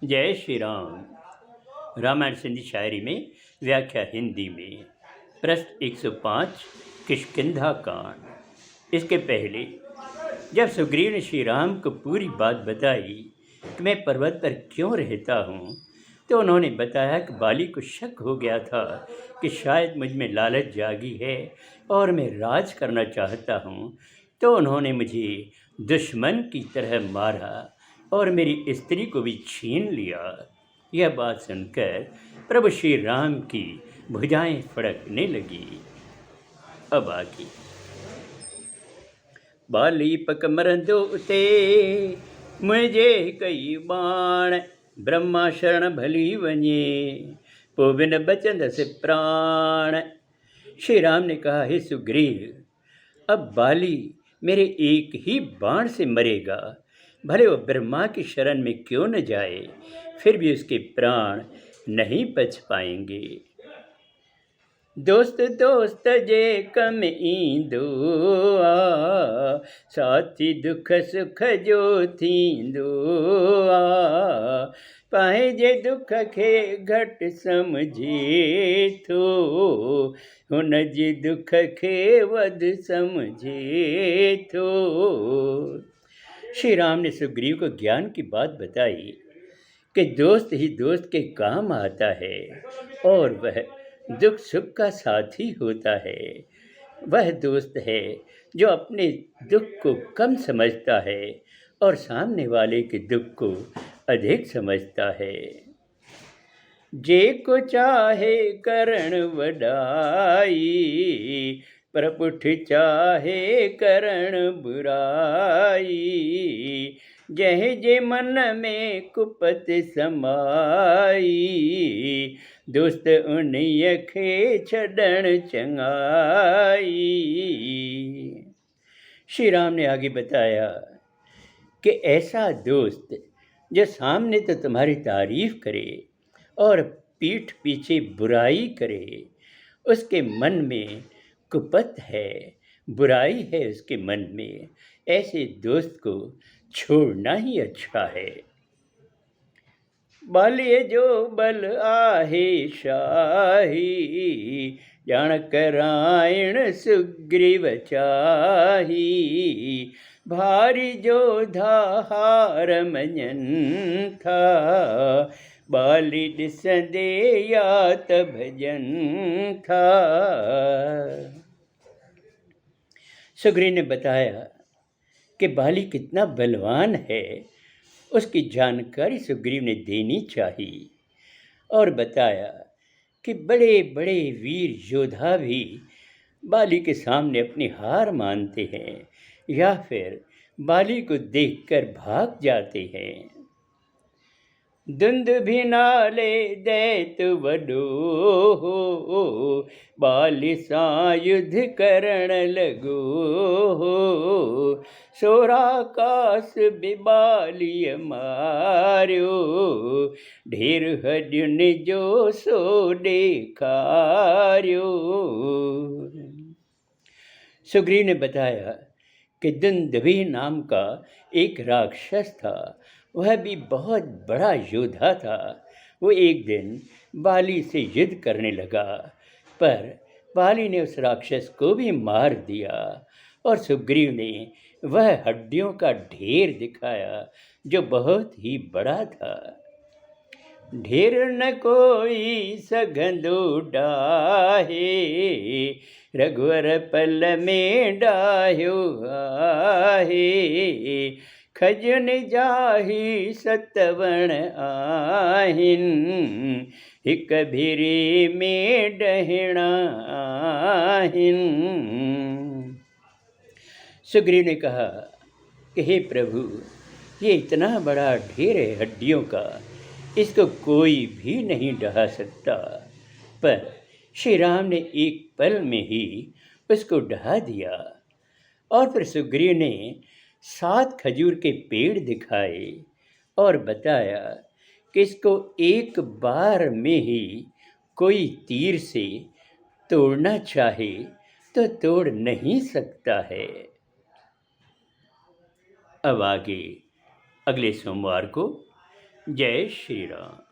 जय श्री राम। रामायण सिंधी शायरी में व्याख्या हिंदी में प्रश्न 105 किष्किंधा कांड। इसके पहले जब सुग्रीव ने श्री राम को पूरी बात बताई कि मैं पर्वत पर क्यों रहता हूँ, तो उन्होंने बताया कि बाली को शक हो गया था कि शायद मुझ में लालच जागी है और मैं राज करना चाहता हूँ। तो उन्होंने मुझे दुश्मन की तरह मारा और मेरी स्त्री को भी छीन लिया। यह बात सुनकर प्रभु श्री राम की भुजाएं फड़कने लगी। अब आगे बाली पक मरंदो उते मुझे कई बाण ब्रह्मा शरण भली वने पो बिन बचंद से प्राण। श्री राम ने कहा, हे सुग्रीव, अब बाली मेरे एक ही बाण से मरेगा, भले वो ब्रह्मा की शरण में क्यों न जाए, फिर भी उसके प्राण नहीं बच पाएंगे। दोस्त दोस्त जे कम ईंदो आ, साथी दुख सुख जो थींदो आ, पाए जे दुख खे घट समझे थो, हुन जे दुख खे वध समझे थो। श्री राम ने सुग्रीव को ज्ञान की बात बताई कि दोस्त ही दोस्त के काम आता है और वह दुख सुख का साथी होता है। वह दोस्त है जो अपने दुख को कम समझता है और सामने वाले के दुख को अधिक समझता है। जे को चाहे करण वडाई, प्रपुठ चाहे करण बुराई, जह जे मन में कुपत समाई, दोस्त उन्हीं खे छड़ण चंगाई। श्री राम ने आगे बताया कि ऐसा दोस्त जो सामने तो तुम्हारी तारीफ करे और पीठ पीछे बुराई करे, उसके मन में कुपत है, बुराई है उसके मन में, ऐसे दोस्त को छोड़ना ही अच्छा है। बालिए जो बल आहे शाही, जान करायण सुग्रीव चाही, भारी जोधा हार मञन था, बाली ॾिसंदे यात भजन था। सुग्रीव ने बताया कि बाली कितना बलवान है, उसकी जानकारी सुग्रीव ने देनी चाहिए और बताया कि बड़े बड़े वीर योद्धा भी बाली के सामने अपनी हार मानते हैं या फिर बाली को देखकर भाग जाते हैं। दुंद भी नाले दैत वडो हो, बाली सां युद्ध करण लगो हो, सोराकास बिबालिय मारियो, ढेर हड्युनि जो सो ॾेखारियो। सुग्रीव ने बताया कि दुंदुभि नाम का एक राक्षस था, वह भी बहुत बड़ा योद्धा था। वो एक दिन बाली से युद्ध करने लगा, पर बाली ने उस राक्षस को भी मार दिया और सुग्रीव ने वह हड्डियों का ढेर दिखाया जो बहुत ही बड़ा था। ढेर न कोई सघंदो डाहे, रघुवर पल में डाह्यो आहे, खजन जाही सतवण आहिन, हिक भिरे में डहणा आहिन। सुग्रीव ने कहा कि हे प्रभु, ये इतना बड़ा ढेर है हड्डियों का, इसको कोई भी नहीं ढहा सकता। पर श्री राम ने एक पल में ही उसको ढहा दिया। और फिर सुग्रीव ने 7 खजूर के पेड़ दिखाए और बताया कि इसको एक बार में ही कोई तीर से तोड़ना चाहे तो तोड़ नहीं सकता है। अब आगे अगले सोमवार को जय श्री राम।